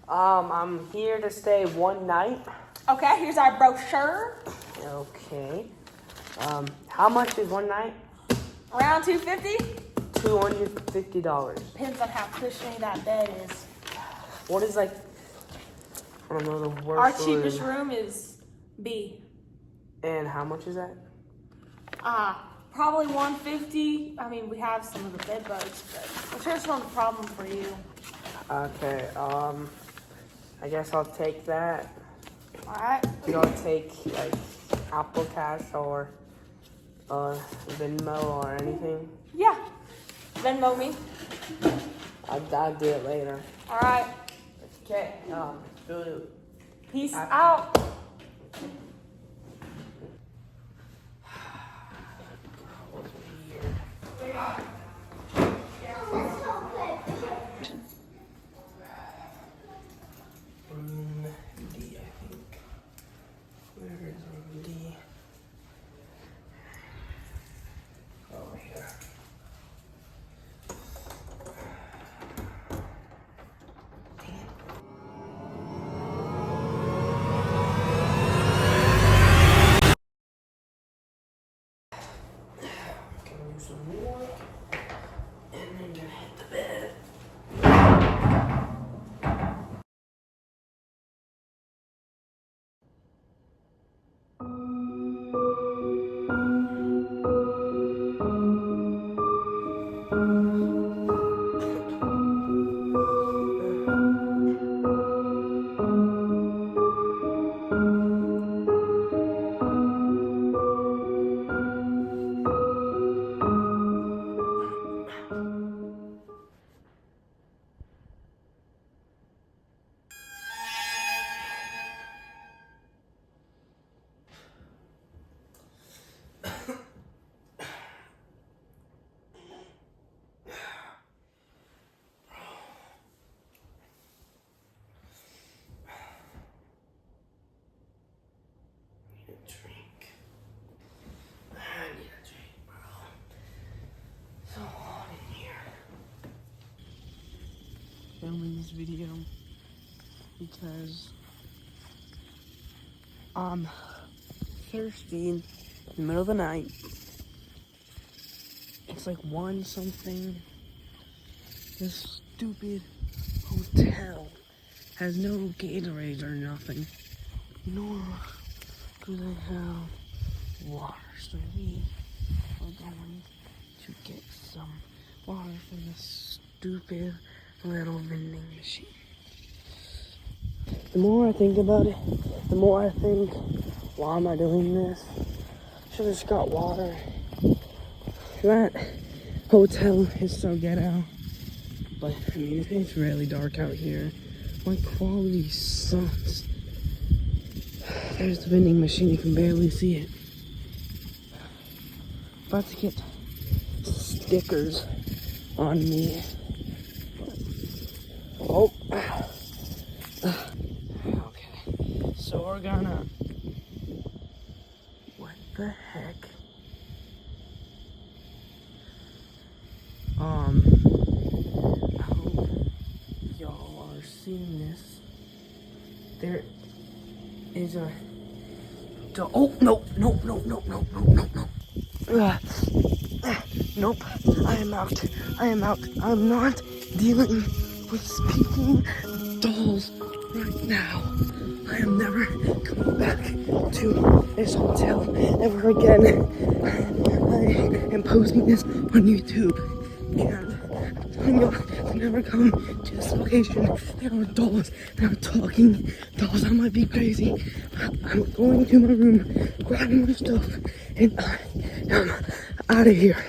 I'm here to stay one night. Okay, here's our brochure. Okay. How much is one night? Around $250. $250. Depends on how cushiony that bed is. What is like? I don't know the worst. Our cheapest room is B. And how much is that? Probably $150. I mean, we have some of the bed bugs, but I'm sure it's not a problem for you. Okay. I guess I'll take that. All right. You all take like Apple Cash or Venmo or anything? Yeah. Venmo me. I'll do it later. All right. Okay. Good. Peace out. Room D, I think. Where is room D? Over here. Gonna do some more, and then gonna hit the bed. Drink. I need a drink, bro. So hot in here. Filming this video because I'm thirsty in the middle of the night. It's like 1 something. This stupid hotel has no Gatorade or nothing. Nor do they have water, so we are going to get some water from this stupid little vending machine. The more I think about it, the more I think, why am I doing this? Should've just got water. That hotel is so ghetto, but I mean, it's really dark out here. My quality sucks. There's the vending machine, you can barely see it. About to get stickers on me. Oh. Okay. So we're gonna... What the heck? I hope y'all are seeing this. There is a... Oh, no. Nope. I am out. I'm not dealing with speaking dolls right now. I am never coming back to this hotel ever again. I am posting this on YouTube. And I'm telling you, I'm never come to this location. There are dolls. There are talking dolls. I might be crazy. I'm going to my room, grabbing my stuff, and I am out of here.